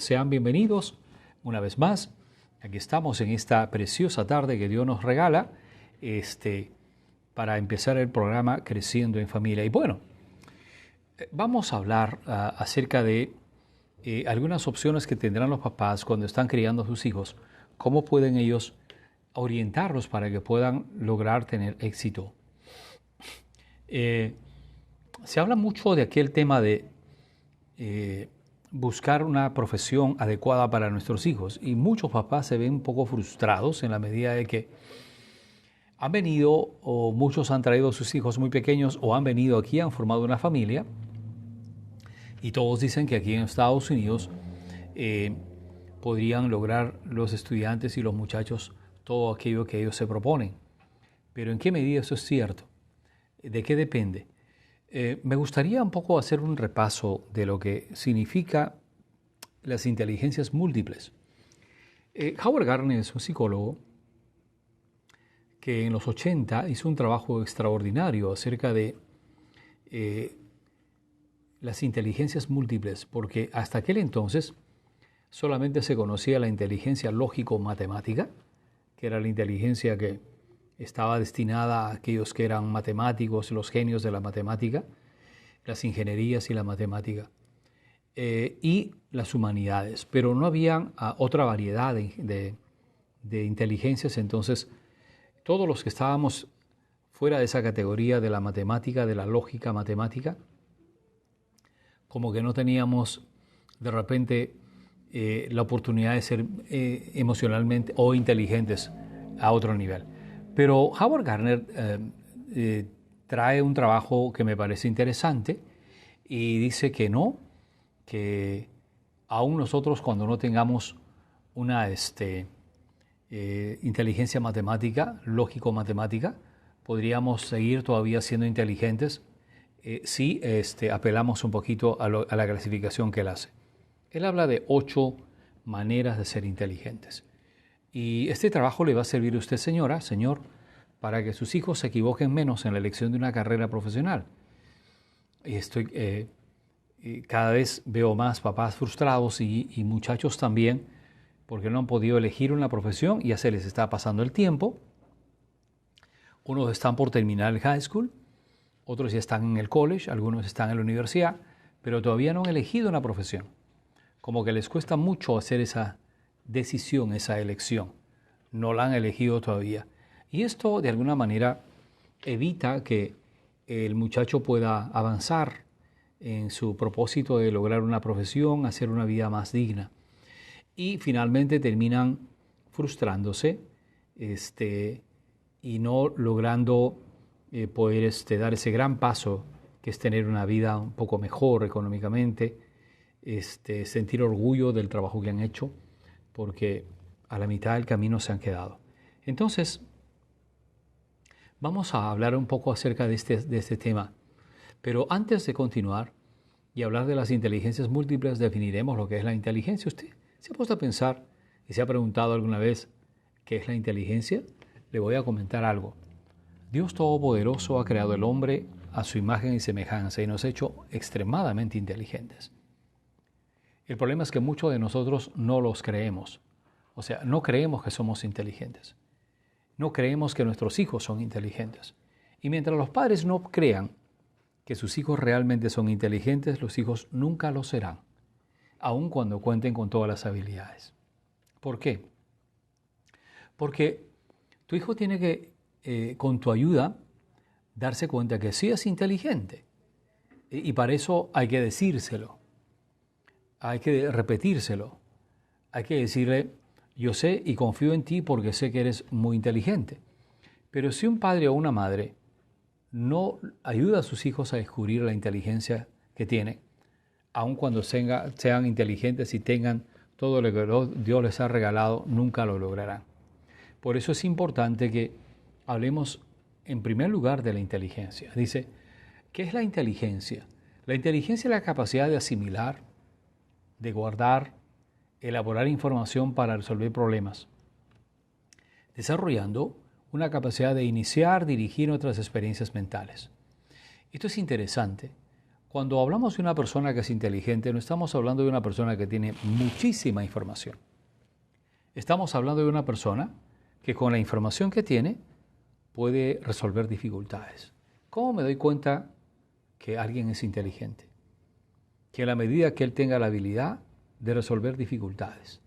sean bienvenidos una vez más. Aquí estamos en esta preciosa tarde que Dios nos regala para empezar el programa Creciendo en Familia. Y bueno, vamos a hablar acerca de algunas opciones que tendrán los papás cuando están criando a sus hijos. Cómo pueden ellos orientarlos para que puedan lograr tener éxito. Se habla mucho de aquel tema de buscar una profesión adecuada para nuestros hijos, y muchos papás se ven un poco frustrados en la medida de que han venido, o muchos han traído a sus hijos muy pequeños, o han venido aquí, han formado una familia, y todos dicen que aquí en Estados Unidos podrían lograr los estudiantes y los muchachos todo aquello que ellos se proponen. Pero ¿en qué medida eso es cierto? ¿De qué depende? Me gustaría un poco hacer un repaso de lo que significa las inteligencias múltiples. Howard Gardner es un psicólogo que en los 80 hizo un trabajo extraordinario acerca de las inteligencias múltiples, porque hasta aquel entonces solamente se conocía la inteligencia lógico-matemática, que era la inteligencia que estaba destinada a aquellos que eran matemáticos, los genios de la matemática, las ingenierías y la matemática, y las humanidades. Pero no había otra variedad de inteligencias. Entonces, todos los que estábamos fuera de esa categoría de la matemática, de la lógica matemática, como que no teníamos de repente la oportunidad de ser emocionalmente o inteligentes a otro nivel. Pero Howard Gardner trae un trabajo que me parece interesante y dice que no, que aún nosotros cuando no tengamos una inteligencia matemática, lógico-matemática, podríamos seguir todavía siendo inteligentes si apelamos un poquito a la clasificación que él hace. Él habla de 8 maneras de ser inteligentes. Y este trabajo le va a servir a usted, señora, señor, para que sus hijos se equivoquen menos en la elección de una carrera profesional. Y cada vez veo más papás frustrados y muchachos también, porque no han podido elegir una profesión, ya se les está pasando el tiempo. Unos están por terminar el high school, otros ya están en el college, algunos están en la universidad, pero todavía no han elegido una profesión. Como que les cuesta mucho hacer esa decisión, esa elección. No la han elegido todavía. Y esto de alguna manera evita que el muchacho pueda avanzar en su propósito de lograr una profesión, hacer una vida más digna. Y finalmente terminan frustrándose y no logrando poder dar ese gran paso que es tener una vida un poco mejor económicamente, sentir orgullo del trabajo que han hecho, porque a la mitad del camino se han quedado. Entonces, vamos a hablar un poco acerca de este tema. Pero antes de continuar y hablar de las inteligencias múltiples, definiremos lo que es la inteligencia. ¿Usted se ha puesto a pensar y se ha preguntado alguna vez qué es la inteligencia? Le voy a comentar algo. Dios Todopoderoso ha creado el hombre a su imagen y semejanza y nos ha hecho extremadamente inteligentes. El problema es que muchos de nosotros no los creemos. O sea, no creemos que somos inteligentes. No creemos que nuestros hijos son inteligentes. Y mientras los padres no crean que sus hijos realmente son inteligentes, los hijos nunca lo serán, aun cuando cuenten con todas las habilidades. ¿Por qué? Porque tu hijo tiene que, con tu ayuda, darse cuenta que sí es inteligente. Y para eso hay que decírselo. Hay que repetírselo. Hay que decirle, yo sé y confío en ti porque sé que eres muy inteligente. Pero si un padre o una madre no ayuda a sus hijos a descubrir la inteligencia que tienen, aun cuando sean inteligentes y tengan todo lo que Dios les ha regalado, nunca lo lograrán. Por eso es importante que hablemos en primer lugar de la inteligencia. Dice, ¿qué es la inteligencia? La inteligencia es la capacidad de asimilar, de guardar, elaborar información para resolver problemas, desarrollando una capacidad de iniciar, dirigir otras experiencias mentales. Esto es interesante. Cuando hablamos de una persona que es inteligente, no estamos hablando de una persona que tiene muchísima información. Estamos hablando de una persona que con la información que tiene puede resolver dificultades. ¿Cómo me doy cuenta que alguien es inteligente? Que a la medida que él tenga la habilidad de resolver dificultades.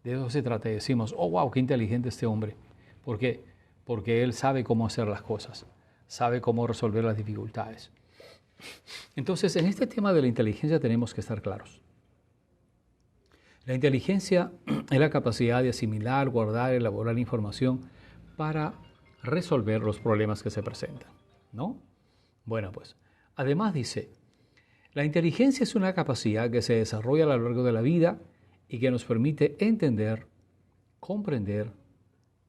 De eso se trata y decimos, oh, wow, qué inteligente este hombre. ¿Por qué? Porque él sabe cómo hacer las cosas, sabe cómo resolver las dificultades. Entonces, en este tema de la inteligencia tenemos que estar claros. La inteligencia es la capacidad de asimilar, guardar, elaborar información para resolver los problemas que se presentan, ¿no? Bueno, pues, además dice, la inteligencia es una capacidad que se desarrolla a lo largo de la vida y que nos permite entender, comprender,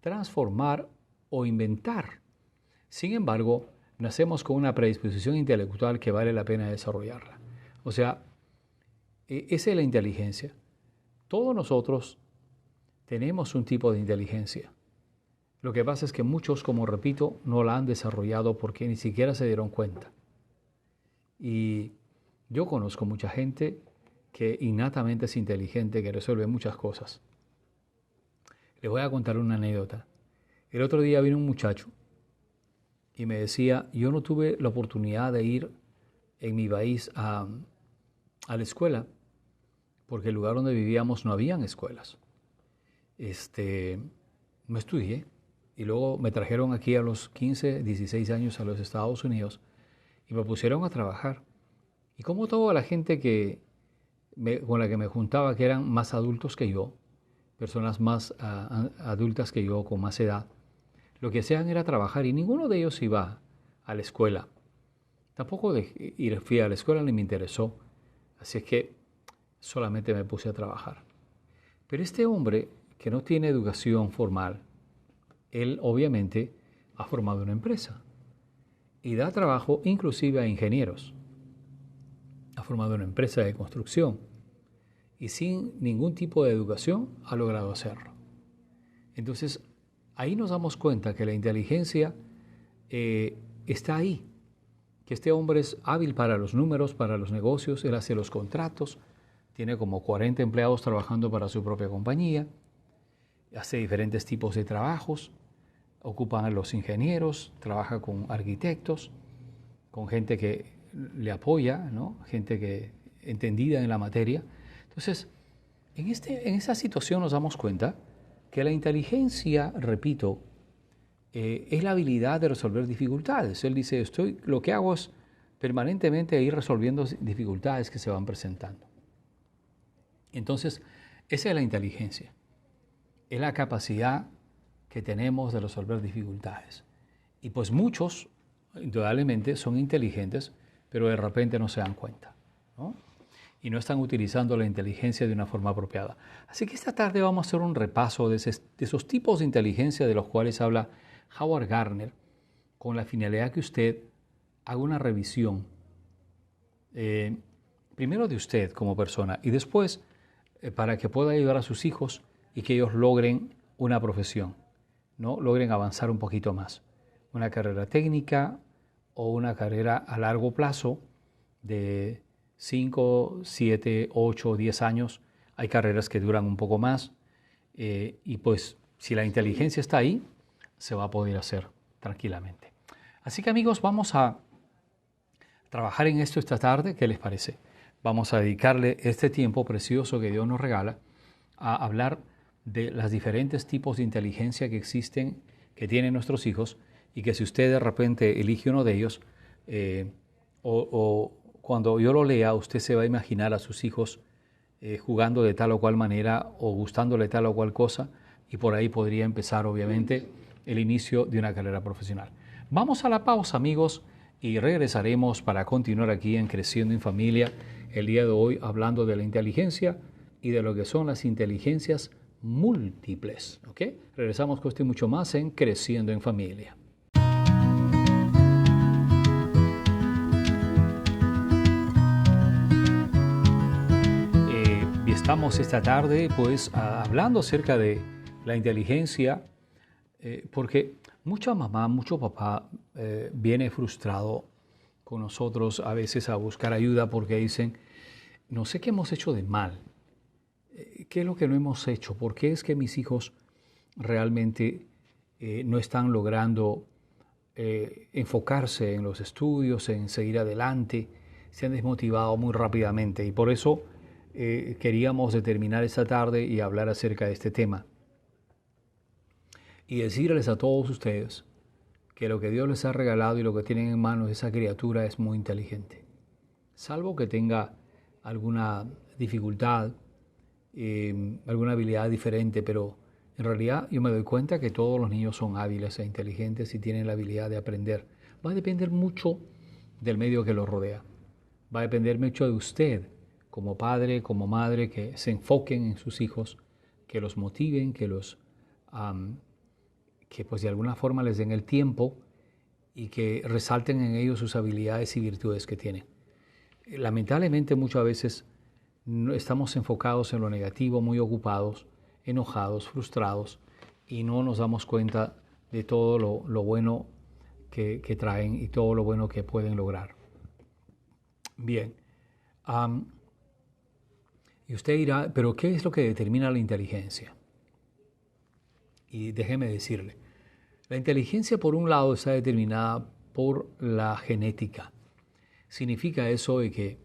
transformar o inventar. Sin embargo, nacemos con una predisposición intelectual que vale la pena desarrollarla. O sea, esa es la inteligencia. Todos nosotros tenemos un tipo de inteligencia. Lo que pasa es que muchos, como repito, no la han desarrollado porque ni siquiera se dieron cuenta. Y yo conozco mucha gente que innatamente es inteligente, que resuelve muchas cosas. Les voy a contar una anécdota. El otro día vino un muchacho y me decía, yo no tuve la oportunidad de ir en mi país a la escuela, porque el lugar donde vivíamos no habían escuelas. No estudié y luego me trajeron aquí a los 15, 16 años a los Estados Unidos y me pusieron a trabajar. Y como toda la gente con la que me juntaba, que eran más adultos que yo, personas más adultas que yo, con más edad, lo que hacían era trabajar y ninguno de ellos iba a la escuela. Tampoco fui a la escuela ni me interesó. Así es que solamente me puse a trabajar. Pero este hombre que no tiene educación formal, él obviamente ha formado una empresa y da trabajo inclusive a ingenieros. Ha formado una empresa de construcción y sin ningún tipo de educación ha logrado hacerlo. Entonces, ahí nos damos cuenta que la inteligencia está ahí, que este hombre es hábil para los números, para los negocios, él hace los contratos, tiene como 40 empleados trabajando para su propia compañía, hace diferentes tipos de trabajos, ocupan a los ingenieros, trabaja con arquitectos, con gente que le apoya, ¿no? Gente que entendida en la materia. Entonces, en esa situación nos damos cuenta que la inteligencia, repito, es la habilidad de resolver dificultades. Él dice, lo que hago es permanentemente ir resolviendo dificultades que se van presentando. Entonces, esa es la inteligencia. Es la capacidad que tenemos de resolver dificultades. Y pues muchos, indudablemente, son inteligentes, pero de repente no se dan cuenta, ¿no? Y no están utilizando la inteligencia de una forma apropiada. Así que esta tarde vamos a hacer un repaso de esos tipos de inteligencia de los cuales habla Howard Gardner, con la finalidad que usted haga una revisión, primero de usted como persona y después para que pueda ayudar a sus hijos y que ellos logren una profesión, ¿no? Logren avanzar un poquito más. Una carrera técnica o una carrera a largo plazo de 5, 7, 8, 10 años. Hay carreras que duran un poco más y pues si la inteligencia está ahí, se va a poder hacer tranquilamente. Así que amigos, vamos a trabajar en esto esta tarde. ¿Qué les parece? Vamos a dedicarle este tiempo precioso que Dios nos regala a hablar de los diferentes tipos de inteligencia que existen, que tienen nuestros hijos, y que si usted de repente elige uno de ellos, o cuando yo lo lea, usted se va a imaginar a sus hijos jugando de tal o cual manera o gustándole tal o cual cosa, y por ahí podría empezar obviamente el inicio de una carrera profesional. Vamos a la pausa, amigos, y regresaremos para continuar aquí en Creciendo en Familia, el día de hoy hablando de la inteligencia y de lo que son las inteligencias múltiples. ¿Ok? Regresamos con esto y mucho más en Creciendo en Familia. Y estamos esta tarde pues hablando acerca de la inteligencia, porque mucha mamá, mucho papá viene frustrado con nosotros a veces a buscar ayuda porque dicen, no sé qué hemos hecho de mal, qué es lo que no hemos hecho, por qué es que mis hijos realmente no están logrando enfocarse en los estudios, en seguir adelante, se han desmotivado muy rápidamente y por eso queríamos determinar esta tarde y hablar acerca de este tema y decirles a todos ustedes que lo que Dios les ha regalado y lo que tienen en manos esa criatura es muy inteligente. Salvo que tenga alguna dificultad, alguna habilidad diferente, pero en realidad yo me doy cuenta que todos los niños son hábiles e inteligentes y tienen la habilidad de aprender. Va a depender mucho del medio que los rodea. Va a depender mucho de usted, como padre, como madre, que se enfoquen en sus hijos, que los motiven, que pues de alguna forma les den el tiempo y que resalten en ellos sus habilidades y virtudes que tienen. Lamentablemente muchas veces estamos enfocados en lo negativo, muy ocupados, enojados, frustrados y no nos damos cuenta de todo lo bueno que traen y todo lo bueno que pueden lograr. Bien, y usted dirá, pero ¿qué es lo que determina la inteligencia? Y déjeme decirle, la inteligencia por un lado está determinada por la genética. Significa eso de que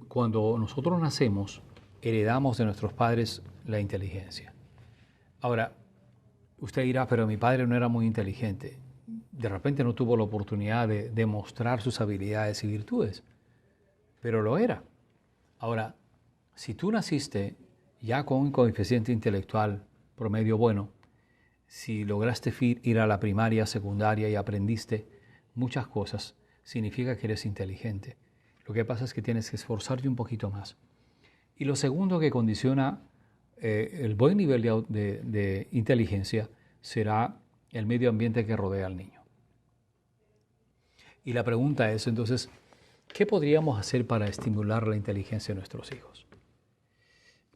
cuando nosotros nacemos, heredamos de nuestros padres la inteligencia. Ahora, usted dirá, pero mi padre no era muy inteligente. De repente no tuvo la oportunidad de demostrar sus habilidades y virtudes, pero lo era. Ahora, si tú naciste ya con un coeficiente intelectual promedio bueno, si lograste ir a la primaria, secundaria y aprendiste muchas cosas, significa que eres inteligente. Lo que pasa es que tienes que esforzarte un poquito más. Y lo segundo que condiciona el buen nivel de inteligencia será el medio ambiente que rodea al niño. Y la pregunta es entonces, ¿qué podríamos hacer para estimular la inteligencia de nuestros hijos?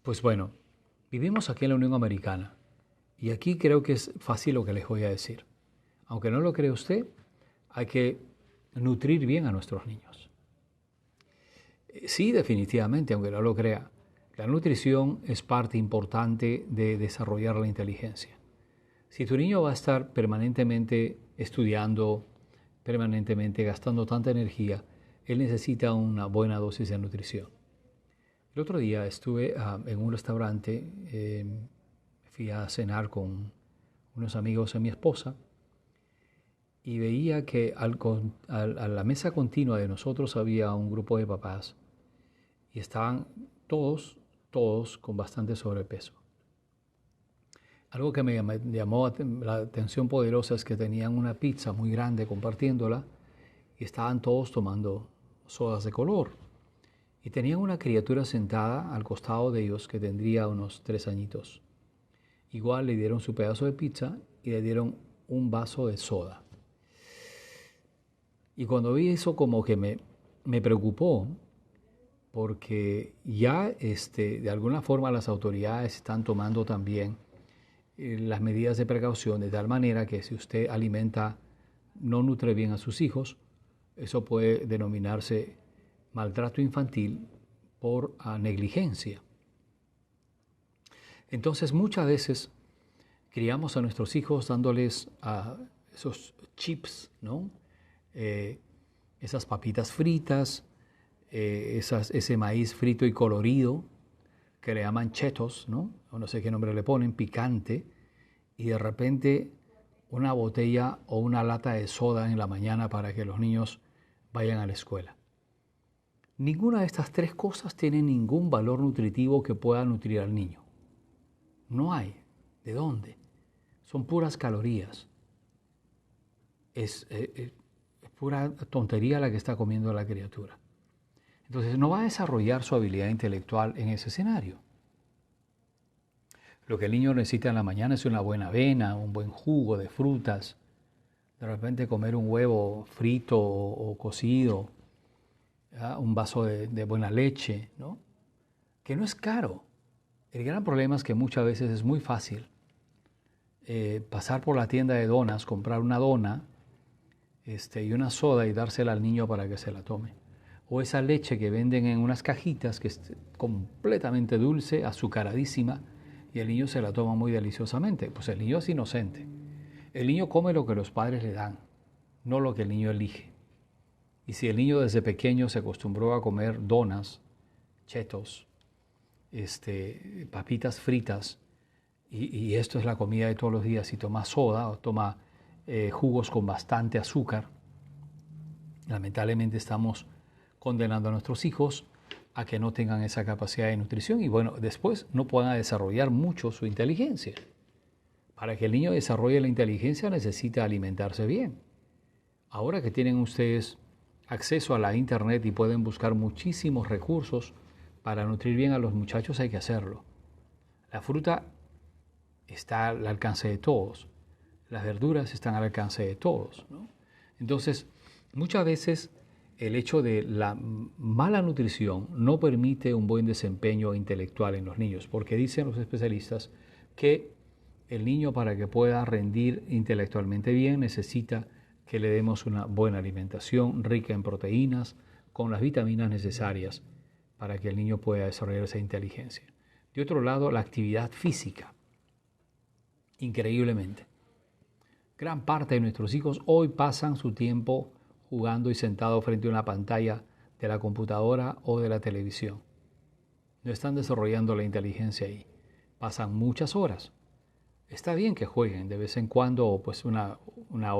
Pues bueno, vivimos aquí en la Unión Americana y aquí creo que es fácil lo que les voy a decir. Aunque no lo cree usted, hay que nutrir bien a nuestros niños. Sí, definitivamente, aunque no lo crea, la nutrición es parte importante de desarrollar la inteligencia. Si tu niño va a estar permanentemente estudiando, permanentemente gastando tanta energía, él necesita una buena dosis de nutrición. El otro día estuve en un restaurante, fui a cenar con unos amigos de mi esposa y veía que a la mesa continua de nosotros había un grupo de papás y estaban todos con bastante sobrepeso. Algo que me llamó la atención poderosa es que tenían una pizza muy grande compartiéndola y estaban todos tomando sodas de color. Y tenían una criatura sentada al costado de ellos que tendría unos 3 añitos. Igual le dieron su pedazo de pizza y le dieron un vaso de soda. Y cuando vi eso como que me preocupó porque ya de alguna forma las autoridades están tomando también las medidas de precaución de tal manera que si usted alimenta, no nutre bien a sus hijos, eso puede denominarse maltrato infantil por negligencia. Entonces muchas veces criamos a nuestros hijos dándoles esos chips, ¿no? Esas papitas fritas, ese maíz frito y colorido que le llaman chetos, ¿no? O no sé qué nombre le ponen, picante, y de repente una botella o una lata de soda en la mañana para que los niños vayan a la escuela. Ninguna de estas 3 cosas tiene ningún valor nutritivo que pueda nutrir al niño. No hay. ¿De dónde? Son puras calorías. Es pura tontería la que está comiendo la criatura. Entonces no va a desarrollar su habilidad intelectual en ese escenario. Lo que el niño necesita en la mañana es una buena avena, un buen jugo de frutas, de repente comer un huevo frito o cocido, un vaso de buena leche, ¿no? Que no es caro. El gran problema es que muchas veces es muy fácil pasar por la tienda de donas, comprar una dona, y una soda y dársela al niño para que se la tome. O esa leche que venden en unas cajitas que es completamente dulce, azucaradísima, y el niño se la toma muy deliciosamente. Pues el niño es inocente. El niño come lo que los padres le dan, no lo que el niño elige. Y si el niño desde pequeño se acostumbró a comer donas, chetos, papitas fritas, y esto es la comida de todos los días, y toma soda o toma jugos con bastante azúcar, lamentablemente estamos condenando a nuestros hijos a que no tengan esa capacidad de nutrición y bueno, después no puedan desarrollar mucho su inteligencia. Para que el niño desarrolle la inteligencia necesita alimentarse bien. Ahora que tienen ustedes acceso a la internet y pueden buscar muchísimos recursos para nutrir bien a los muchachos, hay que hacerlo. La fruta está al alcance de todos. Las verduras están al alcance de todos, ¿no? Entonces, muchas veces el hecho de la mala nutrición no permite un buen desempeño intelectual en los niños, porque dicen los especialistas que el niño para que pueda rendir intelectualmente bien necesita que le demos una buena alimentación rica en proteínas, con las vitaminas necesarias para que el niño pueda desarrollar esa inteligencia. De otro lado, la actividad física. Increíblemente, gran parte de nuestros hijos hoy pasan su tiempo jugando y sentados frente a una pantalla de la computadora o de la televisión. No están desarrollando la inteligencia ahí. Pasan muchas horas. Está bien que jueguen de vez en cuando, pues una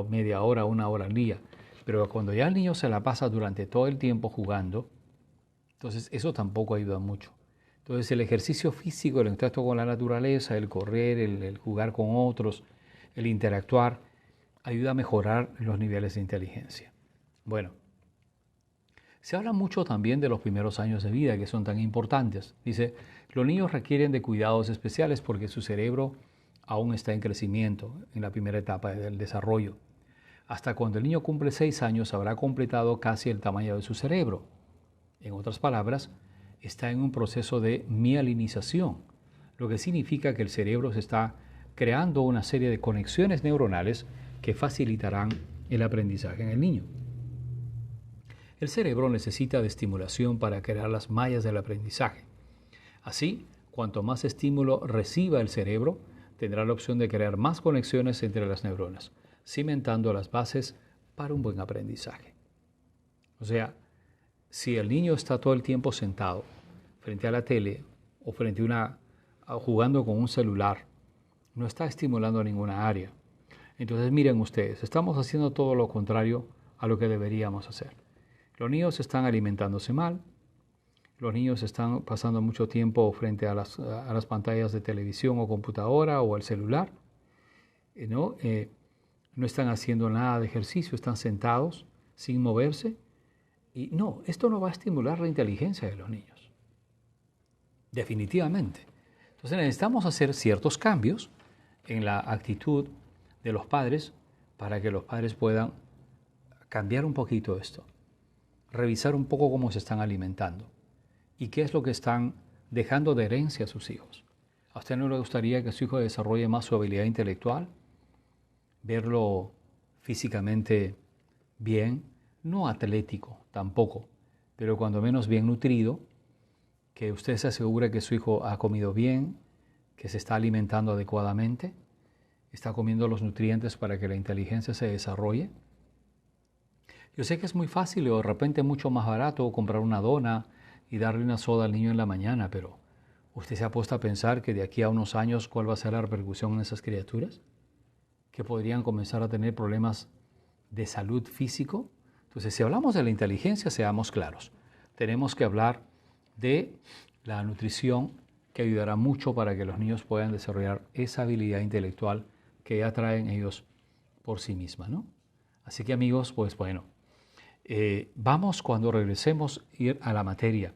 media hora, una hora al día, pero cuando ya el niño se la pasa durante todo el tiempo jugando, entonces eso tampoco ayuda mucho. Entonces el ejercicio físico, el contacto con la naturaleza, el correr, el jugar con otros, el interactuar, ayuda a mejorar los niveles de inteligencia. Bueno, se habla mucho también de los primeros años de vida que son tan importantes. Dice, los niños requieren de cuidados especiales porque su cerebro aún está en crecimiento en la primera etapa del desarrollo. Hasta cuando el niño cumple 6 años habrá completado casi el tamaño de su cerebro. En otras palabras, está en un proceso de mielinización, lo que significa que el cerebro se está creando una serie de conexiones neuronales que facilitarán el aprendizaje en el niño. El cerebro necesita de estimulación para crear las mallas del aprendizaje. Así, cuanto más estímulo reciba el cerebro, tendrá la opción de crear más conexiones entre las neuronas, cimentando las bases para un buen aprendizaje. O sea, si el niño está todo el tiempo sentado frente a la tele o jugando con un celular, no está estimulando ninguna área. Entonces miren ustedes, estamos haciendo todo lo contrario a lo que deberíamos hacer. Los niños están alimentándose mal, los niños están pasando mucho tiempo frente a las pantallas de televisión o computadora o al celular, ¿no? No están haciendo nada de ejercicio, están sentados sin moverse. Y no, esto no va a estimular la inteligencia de los niños. Definitivamente. Entonces necesitamos hacer ciertos cambios en la actitud de los padres para que los padres puedan cambiar un poquito esto. Revisar un poco cómo se están alimentando y qué es lo que están dejando de herencia a sus hijos. ¿A usted no le gustaría que su hijo desarrolle más su habilidad intelectual? Verlo físicamente bien, no atlético tampoco, pero cuando menos bien nutrido, que usted se asegure que su hijo ha comido bien, que se está alimentando adecuadamente, está comiendo los nutrientes para que la inteligencia se desarrolle. Yo sé que es muy fácil o de repente mucho más barato comprar una dona y darle una soda al niño en la mañana, pero ¿usted se ha puesto a pensar que de aquí a unos años cuál va a ser la repercusión en esas criaturas? Que podrían comenzar a tener problemas de salud físico. Entonces, si hablamos de la inteligencia, seamos claros. Tenemos que hablar de la nutrición que ayudará mucho para que los niños puedan desarrollar esa habilidad intelectual que ya traen ellos por sí misma, ¿no? Así que amigos, pues bueno, vamos cuando regresemos ir a la materia.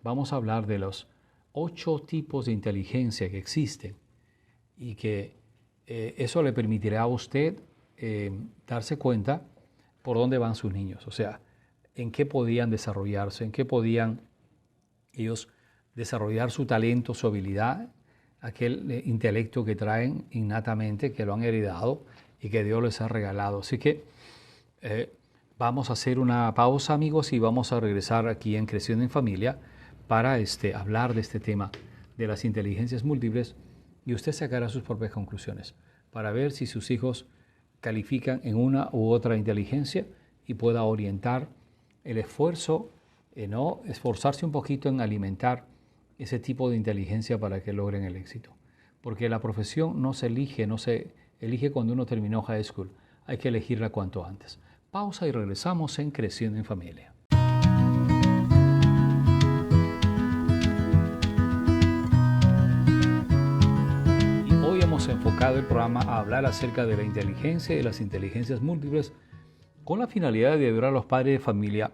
Vamos a hablar de los 8 tipos de inteligencia que existen y que eso le permitirá a usted darse cuenta por dónde van sus niños, o sea, en qué podían desarrollarse, en qué podían ellos desarrollar su talento, su habilidad, aquel intelecto que traen innatamente, que lo han heredado y que Dios les ha regalado. Así que Vamos a hacer una pausa, amigos, y vamos a regresar aquí en Creciendo en Familia para hablar de este tema de las inteligencias múltiples y usted sacará sus propias conclusiones para ver si sus hijos califican en una u otra inteligencia y pueda orientar el esfuerzo, no esforzarse un poquito en alimentar ese tipo de inteligencia para que logren el éxito. Porque la profesión no se elige cuando uno terminó high school, hay que elegirla cuanto antes. Pausa y regresamos en Creciendo en Familia. Y hoy hemos enfocado el programa a hablar acerca de la inteligencia y las inteligencias múltiples con la finalidad de ayudar a los padres de familia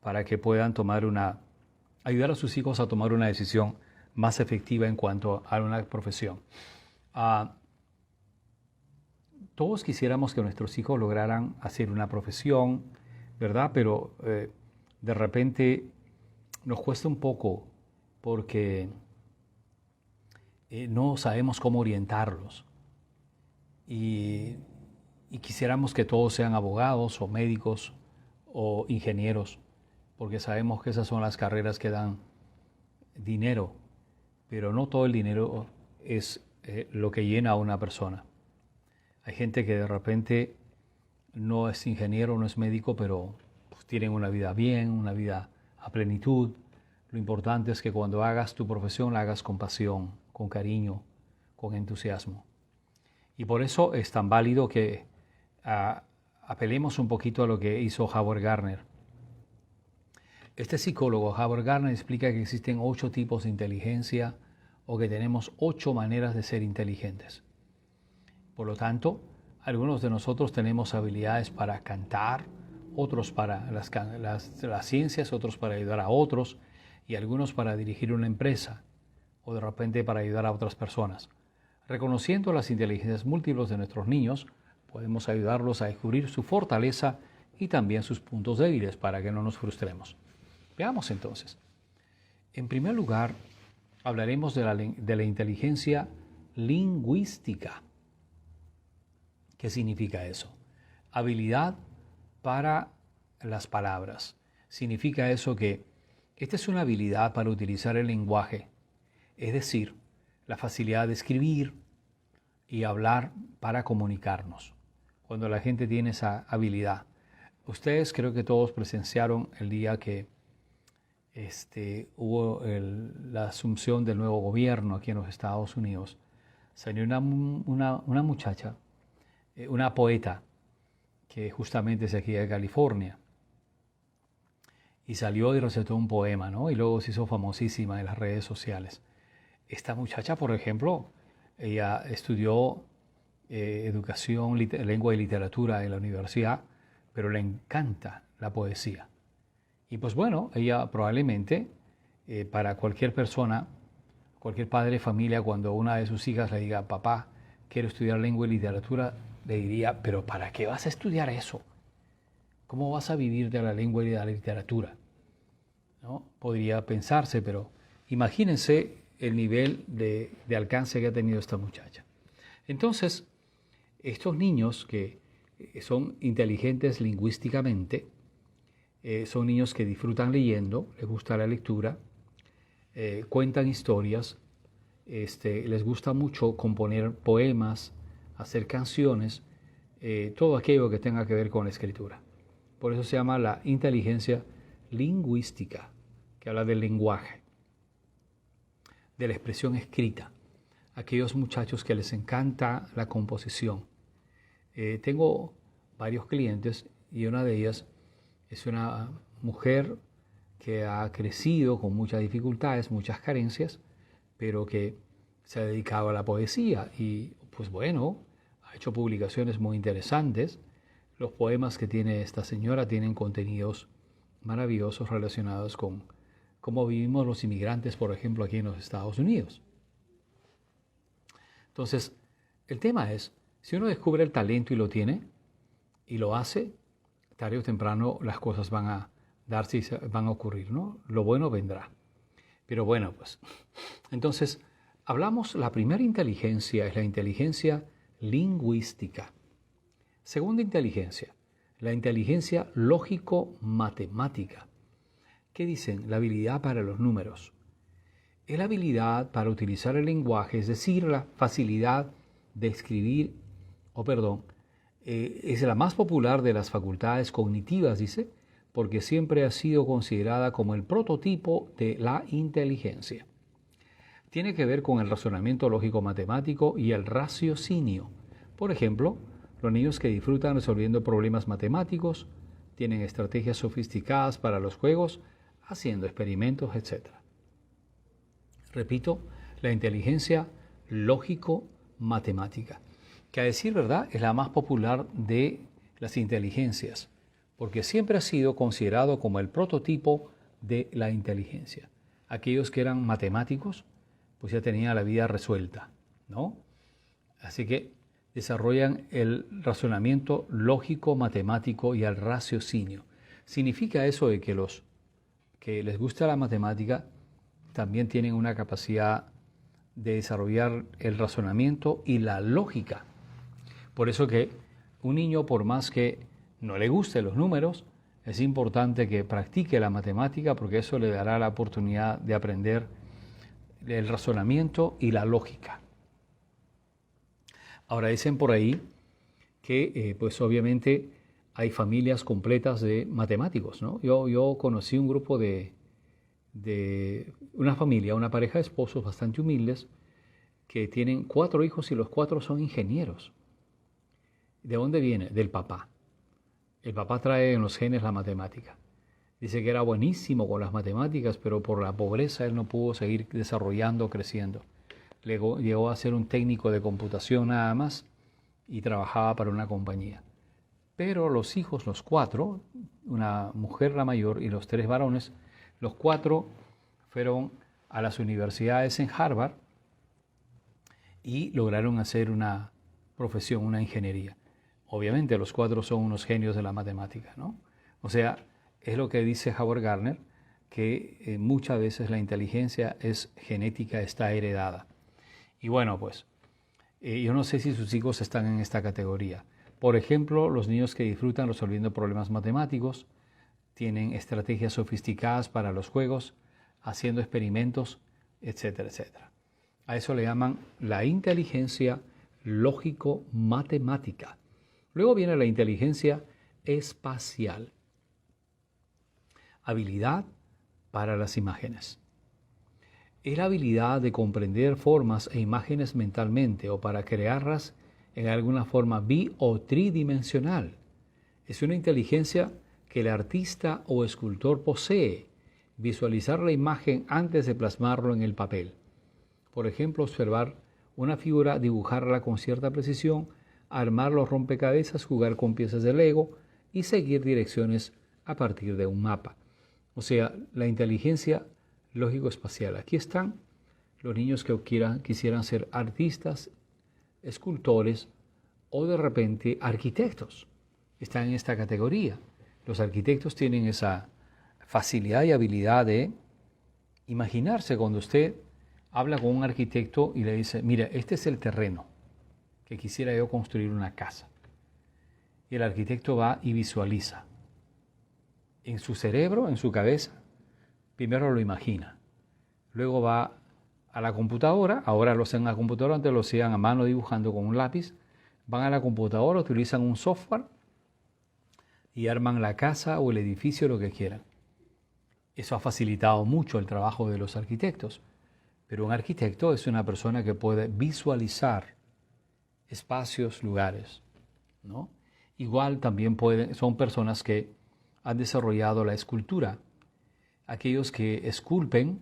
para que puedan ayudar a sus hijos a tomar una decisión más efectiva en cuanto a una profesión. Todos quisiéramos que nuestros hijos lograran hacer una profesión, ¿verdad? Pero de repente nos cuesta un poco porque no sabemos cómo orientarlos. Y quisiéramos que todos sean abogados o médicos o ingenieros, porque sabemos que esas son las carreras que dan dinero, pero no todo el dinero es lo que llena a una persona. Hay gente que de repente no es ingeniero, no es médico, pero pues, tienen una vida bien, una vida a plenitud. Lo importante es que cuando hagas tu profesión la hagas con pasión, con cariño, con entusiasmo. Y por eso es tan válido que apelemos un poquito a lo que hizo Howard Gardner. Este psicólogo, Howard Gardner, explica que existen 8 tipos de inteligencia o que tenemos 8 maneras de ser inteligentes. Por lo tanto, algunos de nosotros tenemos habilidades para cantar, otros para las ciencias, otros para ayudar a otros y algunos para dirigir una empresa o de repente para ayudar a otras personas. Reconociendo las inteligencias múltiples de nuestros niños, podemos ayudarlos a descubrir su fortaleza y también sus puntos débiles para que no nos frustremos. Veamos entonces. En primer lugar, hablaremos de la inteligencia lingüística. ¿Qué significa eso? Habilidad para las palabras. Significa eso que esta es una habilidad para utilizar el lenguaje, es decir, la facilidad de escribir y hablar para comunicarnos. Cuando la gente tiene esa habilidad. Ustedes creo que todos presenciaron el día que hubo la asunción del nuevo gobierno aquí en los Estados Unidos. Salió una muchacha, una poeta que justamente es de aquí de California y salió y recitó un poema, ¿no? Y luego se hizo famosísima en las redes sociales. Esta muchacha, por ejemplo, ella estudió educación, lengua y literatura en la universidad, pero le encanta la poesía. Y pues bueno, ella probablemente para cualquier persona, cualquier padre de familia, cuando una de sus hijas le diga, papá, quiero estudiar lengua y literatura, le diría, pero ¿para qué vas a estudiar eso? ¿Cómo vas a vivir de la lengua y de la literatura? ¿No? Podría pensarse, pero imagínense el nivel de alcance que ha tenido esta muchacha. Entonces, estos niños que son inteligentes lingüísticamente, son niños que disfrutan leyendo, les gusta la lectura, cuentan historias, les gusta mucho componer poemas, hacer canciones, todo aquello que tenga que ver con la escritura. Por eso se llama la inteligencia lingüística, que habla del lenguaje, de la expresión escrita. Aquellos muchachos que les encanta la composición. Tengo varios clientes y una de ellas es una mujer que ha crecido con muchas dificultades, muchas carencias, pero que se ha dedicado a la poesía y pues bueno, ha hecho publicaciones muy interesantes. Los poemas que tiene esta señora tienen contenidos maravillosos relacionados con cómo vivimos los inmigrantes, por ejemplo, aquí en los Estados Unidos. Entonces, el tema es, si uno descubre el talento y lo tiene, y lo hace, tarde o temprano las cosas van a darse y van a ocurrir, ¿no? Lo bueno vendrá. Pero bueno, pues, entonces, la primera inteligencia es la inteligencia lingüística. Segunda inteligencia, la inteligencia lógico-matemática. ¿Qué dicen? La habilidad para los números. Es la habilidad para utilizar el lenguaje, es decir, la facilidad de escribir, es la más popular de las facultades cognitivas, dice, porque siempre ha sido considerada como el prototipo de la inteligencia. Tiene que ver con el razonamiento lógico-matemático y el raciocinio. Por ejemplo, los niños que disfrutan resolviendo problemas matemáticos tienen estrategias sofisticadas para los juegos, haciendo experimentos, etc. Repito, la inteligencia lógico-matemática, que a decir verdad es la más popular de las inteligencias, porque siempre ha sido considerado como el prototipo de la inteligencia. Aquellos que eran matemáticos, pues ya tenían la vida resuelta, ¿no? Así que desarrollan el razonamiento lógico, matemático y el raciocinio. Significa eso de que los que les gusta la matemática también tienen una capacidad de desarrollar el razonamiento y la lógica. Por eso que un niño, por más que no le gusten los números, es importante que practique la matemática porque eso le dará la oportunidad de aprender el razonamiento y la lógica. Ahora dicen por ahí que pues obviamente hay familias completas de matemáticos, ¿no? Yo conocí un grupo de una familia, una pareja de esposos bastante humildes que tienen 4 hijos y los 4 son ingenieros. ¿De dónde viene? Del papá. El papá trae en los genes la matemática. Dice que era buenísimo con las matemáticas, pero por la pobreza él no pudo seguir desarrollando, creciendo. Llegó a ser un técnico de computación nada más y trabajaba para una compañía. Pero los hijos, los 4, una mujer la mayor y los 3 varones, los 4 fueron a las universidades en Harvard y lograron hacer una profesión, una ingeniería. Obviamente los 4 son unos genios de la matemática, ¿no? O sea, es lo que dice Howard Gardner, que muchas veces la inteligencia es genética, está heredada. Y bueno, pues, yo no sé si sus hijos están en esta categoría. Por ejemplo, los niños que disfrutan resolviendo problemas matemáticos, tienen estrategias sofisticadas para los juegos, haciendo experimentos, etcétera, etcétera. A eso le llaman la inteligencia lógico-matemática. Luego viene la inteligencia espacial. Habilidad para las imágenes. Es la habilidad de comprender formas e imágenes mentalmente o para crearlas en alguna forma o tridimensional. Es una inteligencia que el artista o escultor posee, visualizar la imagen antes de plasmarlo en el papel. Por ejemplo, observar una figura, dibujarla con cierta precisión, armar los rompecabezas, jugar con piezas de Lego y seguir direcciones a partir de un mapa. O sea, la inteligencia lógico-espacial. Aquí están los niños que quisieran ser artistas, escultores o de repente arquitectos. Están en esta categoría. Los arquitectos tienen esa facilidad y habilidad de imaginarse cuando usted habla con un arquitecto y le dice, mira, este es el terreno que quisiera yo construir una casa. Y el arquitecto va y visualiza. En su cerebro, en su cabeza, primero lo imagina. Luego va a la computadora, ahora lo hacen en la computadora, antes lo hacían a mano dibujando con un lápiz. Van a la computadora, utilizan un software y arman la casa o el edificio, lo que quieran. Eso ha facilitado mucho el trabajo de los arquitectos. Pero un arquitecto es una persona que puede visualizar espacios, lugares, ¿no? Igual también son personas que han desarrollado la escultura. Aquellos que esculpen,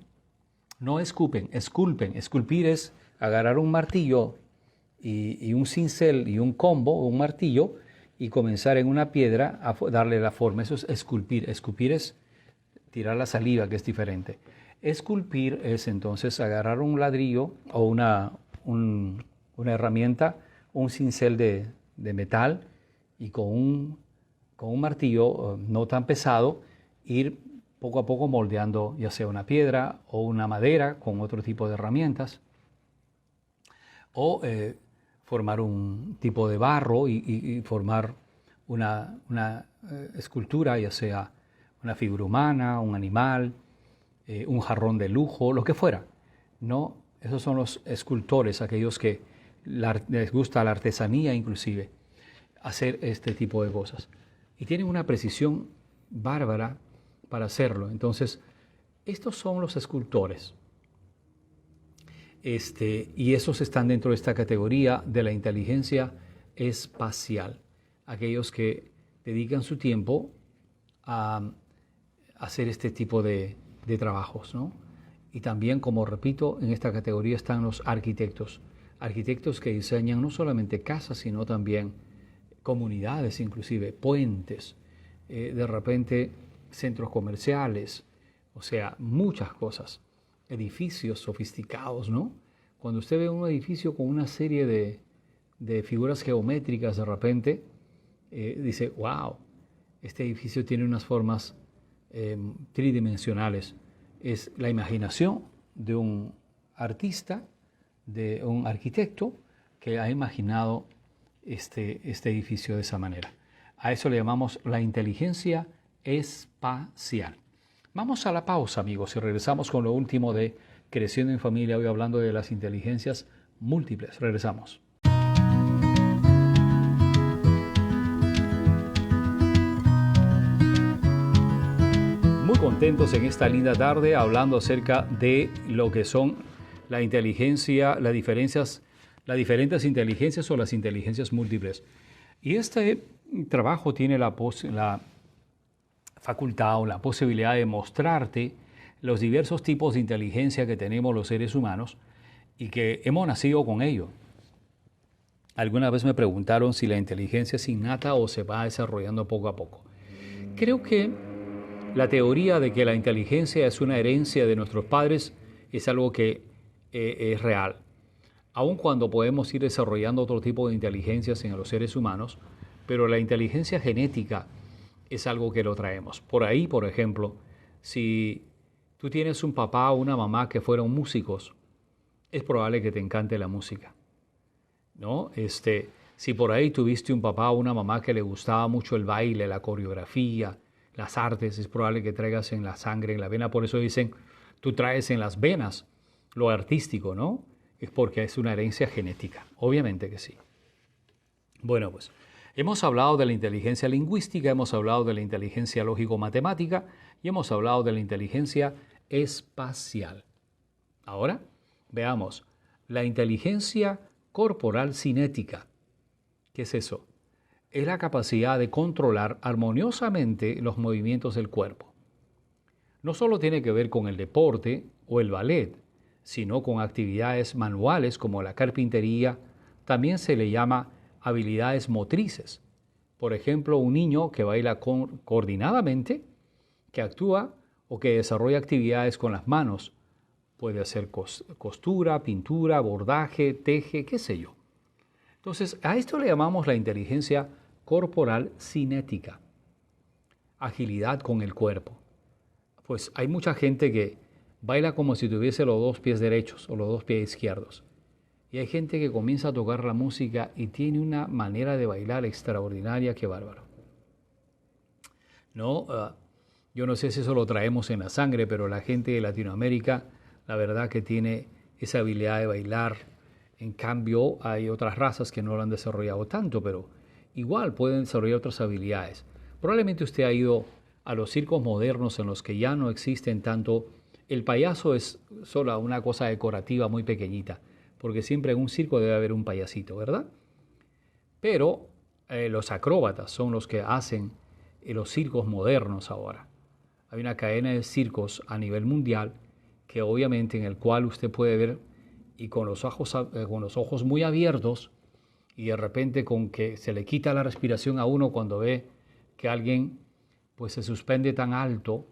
no escupen, esculpen. Esculpir es agarrar un martillo y un cincel y un combo, un martillo, y comenzar en una piedra a darle la forma. Eso es esculpir. Esculpir es tirar la saliva, que es diferente. Esculpir es entonces agarrar un ladrillo o una herramienta, un cincel de metal y con un martillo no tan pesado ir poco a poco moldeando ya sea una piedra o una madera con otro tipo de herramientas o formar un tipo de barro y formar una escultura, ya sea una figura humana, un animal, un jarrón de lujo, lo que fuera. No, esos son los escultores, aquellos que les gusta la artesanía inclusive, hacer este tipo de cosas. Y tienen una precisión bárbara para hacerlo. Entonces, estos son los escultores. Y esos están dentro de esta categoría de la inteligencia espacial. Aquellos que dedican su tiempo a hacer este tipo de trabajos, ¿no? Y también, como repito, en esta categoría están los arquitectos. Arquitectos que diseñan no solamente casas, sino también comunidades, inclusive puentes, de repente centros comerciales, o sea, muchas cosas. Edificios sofisticados, ¿no? Cuando usted ve un edificio con una serie de figuras geométricas, de repente dice, wow, este edificio tiene unas formas tridimensionales. Es la imaginación de un artista, de un arquitecto que ha imaginado este edificio de esa manera. A eso le llamamos la inteligencia espacial. Vamos a la pausa, amigos, y regresamos con lo último de Creciendo en Familia, hoy hablando de las inteligencias múltiples. Regresamos. Muy contentos en esta linda tarde hablando acerca de lo que son la inteligencia, las diferentes inteligencias o las inteligencias múltiples. Y este trabajo tiene la facultad o la posibilidad de mostrarte los diversos tipos de inteligencia que tenemos los seres humanos y que hemos nacido con ello. Alguna vez me preguntaron si la inteligencia es innata o se va desarrollando poco a poco. Creo que la teoría de que la inteligencia es una herencia de nuestros padres es algo que es real. Aun cuando podemos ir desarrollando otro tipo de inteligencias en los seres humanos, pero la inteligencia genética es algo que lo traemos. Por ahí, por ejemplo, si tú tienes un papá o una mamá que fueron músicos, es probable que te encante la música, ¿no? Si por ahí tuviste un papá o una mamá que le gustaba mucho el baile, la coreografía, las artes, es probable que traigas en la sangre, en la vena. Por eso dicen, tú traes en las venas lo artístico, ¿no? Es porque es una herencia genética. Obviamente que sí. Bueno, pues hemos hablado de la inteligencia lingüística, hemos hablado de la inteligencia lógico-matemática y hemos hablado de la inteligencia espacial. Ahora veamos la inteligencia corporal cinética. ¿Qué es eso? Es la capacidad de controlar armoniosamente los movimientos del cuerpo. No solo tiene que ver con el deporte o el ballet, sino con actividades manuales como la carpintería. También se le llama habilidades motrices. Por ejemplo, un niño que baila coordinadamente, que actúa o que desarrolla actividades con las manos. Puede hacer costura, pintura, bordaje, teje, qué sé yo. Entonces, a esto le llamamos la inteligencia corporal cinética. Agilidad con el cuerpo. Pues hay mucha gente que baila como si tuviese los dos pies derechos o los dos pies izquierdos. Y hay gente que comienza a tocar la música y tiene una manera de bailar extraordinaria, qué bárbaro. No, yo no sé si eso lo traemos en la sangre, pero la gente de Latinoamérica, la verdad que tiene esa habilidad de bailar. En cambio, hay otras razas que no lo han desarrollado tanto, pero igual pueden desarrollar otras habilidades. Probablemente usted ha ido a los circos modernos en los que ya no existen tanto. El payaso es solo una cosa decorativa muy pequeñita, porque siempre en un circo debe haber un payasito, ¿verdad? Pero los acróbatas son los que hacen los circos modernos ahora. Hay una cadena de circos a nivel mundial que obviamente en el cual usted puede ver y con los ojos muy abiertos y de repente con que se le quita la respiración a uno cuando ve que alguien pues se suspende tan alto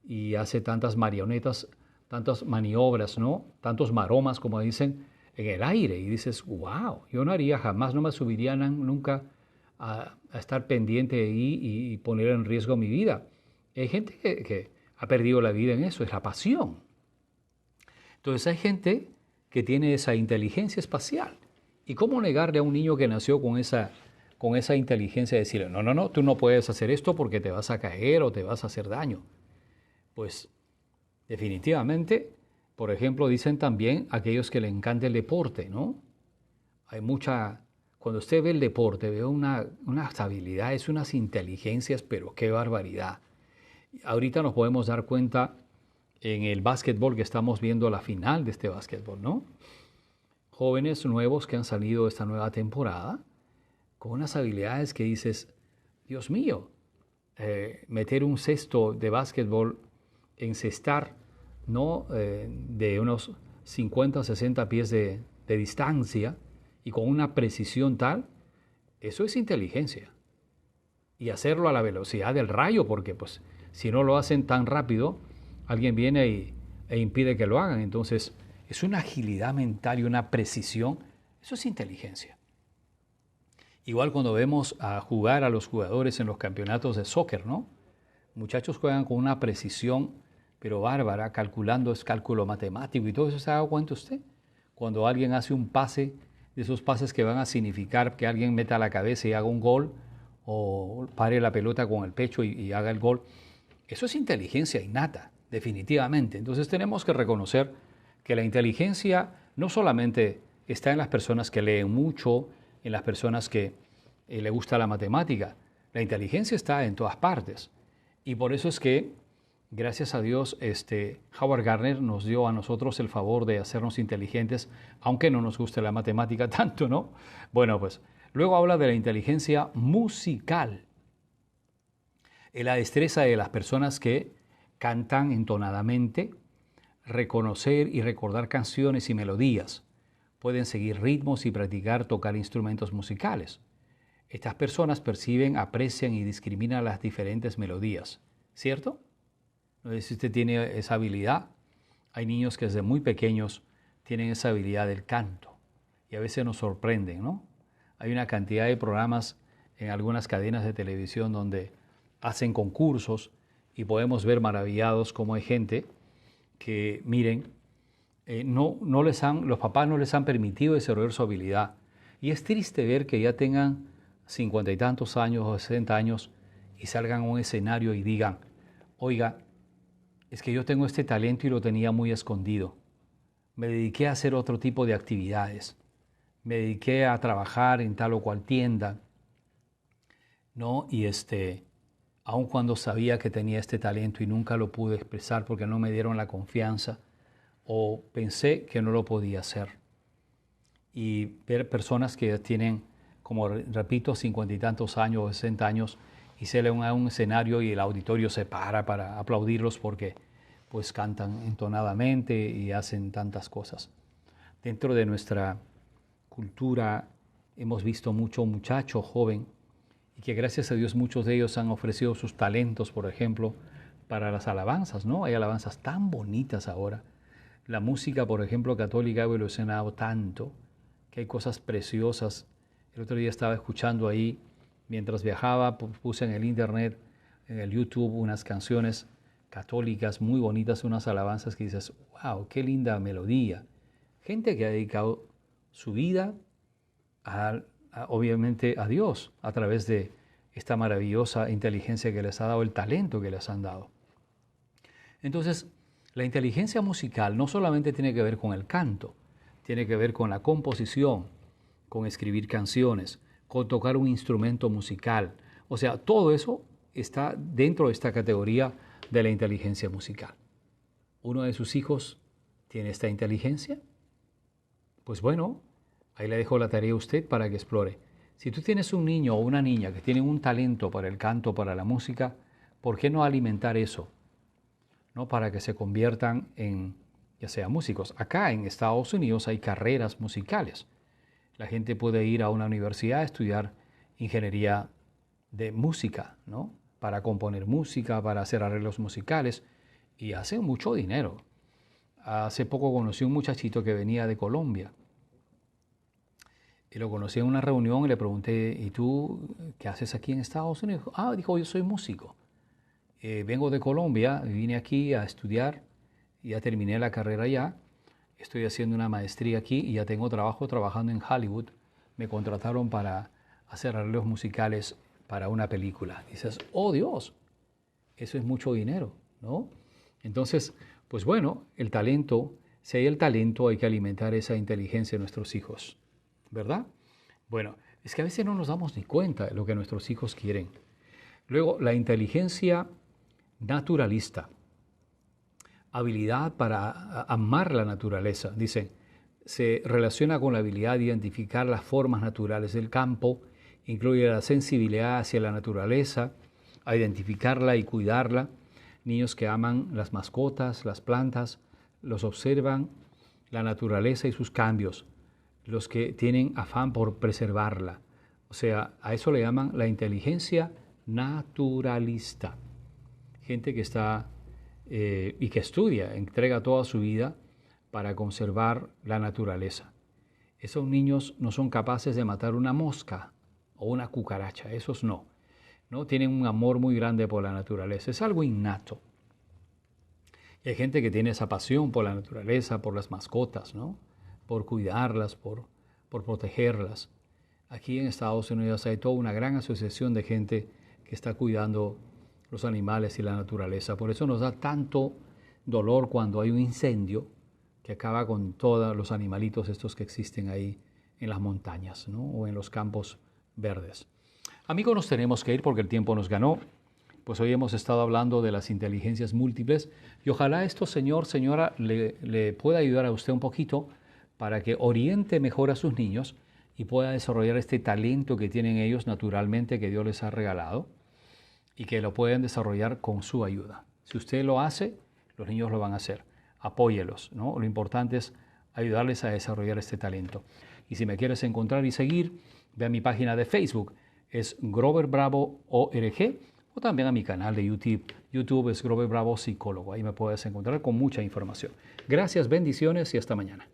y hace tantas marionetas, tantas maniobras, ¿no? Tantos maromas, como dicen, en el aire. Y dices, wow, yo no haría jamás, no me subiría nunca a estar pendiente de ahí y poner en riesgo mi vida. Hay gente que ha perdido la vida en eso, es la pasión. Entonces hay gente que tiene esa inteligencia espacial. ¿Y cómo negarle a un niño que nació con esa con esa inteligencia de decirle, no, no, no, tú no puedes hacer esto porque te vas a caer o te vas a hacer daño. Pues definitivamente, por ejemplo, dicen también aquellos que le encanta el deporte, ¿no? Hay mucha, cuando usted ve el deporte, ve unas habilidades, unas inteligencias, pero qué barbaridad. Ahorita nos podemos dar cuenta en el básquetbol que estamos viendo la final de este básquetbol, ¿no? Jóvenes nuevos que han salido esta nueva temporada con unas habilidades que dices, Dios mío, meter un cesto de básquetbol, encestar, ¿no? De unos 50 o 60 pies de distancia y con una precisión tal, eso es inteligencia. Y hacerlo a la velocidad del rayo, porque pues si no lo hacen tan rápido, alguien viene e impide que lo hagan. Entonces, es una agilidad mental y una precisión. Eso es inteligencia. Igual cuando vemos a jugar a los jugadores en los campeonatos de soccer, ¿no? Muchachos juegan con una precisión, pero bárbara, calculando, es cálculo matemático y todo eso. ¿Se ha dado cuenta usted? Cuando alguien hace un pase, de esos pases que van a significar que alguien meta la cabeza y haga un gol, o pare la pelota con el pecho y haga el gol, eso es inteligencia innata, definitivamente. Entonces tenemos que reconocer que la inteligencia no solamente está en las personas que leen mucho, en las personas que le gusta la matemática. La inteligencia está en todas partes. Y por eso es que, gracias a Dios, Howard Gardner nos dio a nosotros el favor de hacernos inteligentes, aunque no nos guste la matemática tanto, ¿no? Bueno, pues luego habla de la inteligencia musical. Es la destreza de las personas que cantan entonadamente, reconocer y recordar canciones y melodías. Pueden seguir ritmos y practicar tocar instrumentos musicales. Estas personas perciben, aprecian y discriminan las diferentes melodías, ¿cierto? No sé si usted tiene esa habilidad. Hay niños que desde muy pequeños tienen esa habilidad del canto y a veces nos sorprenden, ¿no? Hay una cantidad de programas en algunas cadenas de televisión donde hacen concursos y podemos ver maravillados cómo hay gente que, miren, los papás no les han permitido desarrollar su habilidad. Y es triste ver que ya tengan 50 y tantos años o 60 años y salgan a un escenario y digan, oiga, es que yo tengo este talento y lo tenía muy escondido. Me dediqué a hacer otro tipo de actividades. Me dediqué a trabajar en tal o cual tienda, ¿no? Y aun cuando sabía que tenía este talento y nunca lo pude expresar porque no me dieron la confianza, o pensé que no lo podía hacer. Y ver personas que tienen, como repito, 50 y tantos años o 60 años y se le a un escenario y el auditorio se para aplaudirlos porque pues cantan entonadamente y hacen tantas cosas. Dentro de nuestra cultura hemos visto mucho muchacho joven y que gracias a Dios muchos de ellos han ofrecido sus talentos, por ejemplo, para las alabanzas, ¿no? Hay alabanzas tan bonitas ahora. La música, por ejemplo, católica ha evolucionado tanto que hay cosas preciosas. El otro día estaba escuchando ahí, mientras viajaba, puse en el internet, en el YouTube, unas canciones católicas muy bonitas, unas alabanzas que dices, wow, qué linda melodía. Gente que ha dedicado su vida, obviamente, a Dios a través de esta maravillosa inteligencia que les ha dado, el talento que les han dado. Entonces, la inteligencia musical no solamente tiene que ver con el canto, tiene que ver con la composición, con escribir canciones, con tocar un instrumento musical. O sea, todo eso está dentro de esta categoría de la inteligencia musical. ¿Uno de sus hijos tiene esta inteligencia? Pues bueno, ahí le dejo la tarea a usted para que explore. Si tú tienes un niño o una niña que tienen un talento para el canto, para la música, ¿por qué no alimentar eso? ¿No? Para que se conviertan en, ya sea músicos. Acá en Estados Unidos hay carreras musicales. La gente puede ir a una universidad a estudiar ingeniería de música, ¿no? Para componer música, para hacer arreglos musicales y hacen mucho dinero. Hace poco conocí a un muchachito que venía de Colombia y lo conocí en una reunión y le pregunté, ¿y tú qué haces aquí en Estados Unidos? Ah, dijo, yo soy músico. Vengo de Colombia, vine aquí a estudiar, ya terminé la carrera allá, estoy haciendo una maestría aquí y ya tengo trabajo trabajando en Hollywood. Me contrataron para hacer arreglos musicales para una película. Dices, oh Dios, eso es mucho dinero, ¿no? Entonces, pues bueno, el talento, si hay el talento, hay que alimentar esa inteligencia de nuestros hijos, ¿verdad? Bueno, es que a veces no nos damos ni cuenta de lo que nuestros hijos quieren. Luego, la inteligencia naturalista, habilidad para amar la naturaleza, dice, se relaciona con la habilidad de identificar las formas naturales del campo, incluye la sensibilidad hacia la naturaleza, a identificarla y cuidarla. Niños que aman las mascotas, las plantas, los observan, la naturaleza y sus cambios, los que tienen afán por preservarla. O sea, a eso le llaman la inteligencia naturalista. Gente que está y que estudia, entrega toda su vida para conservar la naturaleza. Esos niños no son capaces de matar una mosca o una cucaracha, esos no. ¿No? Tienen un amor muy grande por la naturaleza, es algo innato. Y hay gente que tiene esa pasión por la naturaleza, por las mascotas, ¿no? Por cuidarlas, por protegerlas. Aquí en Estados Unidos hay toda una gran asociación de gente que está cuidando los animales y la naturaleza. Por eso nos da tanto dolor cuando hay un incendio que acaba con todos los animalitos estos que existen ahí en las montañas, ¿no? O en los campos verdes. Amigos, nos tenemos que ir porque el tiempo nos ganó. Pues hoy hemos estado hablando de las inteligencias múltiples y ojalá esto, señor, señora, le pueda ayudar a usted un poquito para que oriente mejor a sus niños y pueda desarrollar este talento que tienen ellos naturalmente que Dios les ha regalado y que lo pueden desarrollar con su ayuda. Si usted lo hace, los niños lo van a hacer. Apóyelos, ¿no? Lo importante es ayudarles a desarrollar este talento. Y si me quieres encontrar y seguir, ve a mi página de Facebook, es Grover Bravo ORG, o también a mi canal de YouTube. YouTube es Grover Bravo Psicólogo. Ahí me puedes encontrar con mucha información. Gracias, bendiciones y hasta mañana.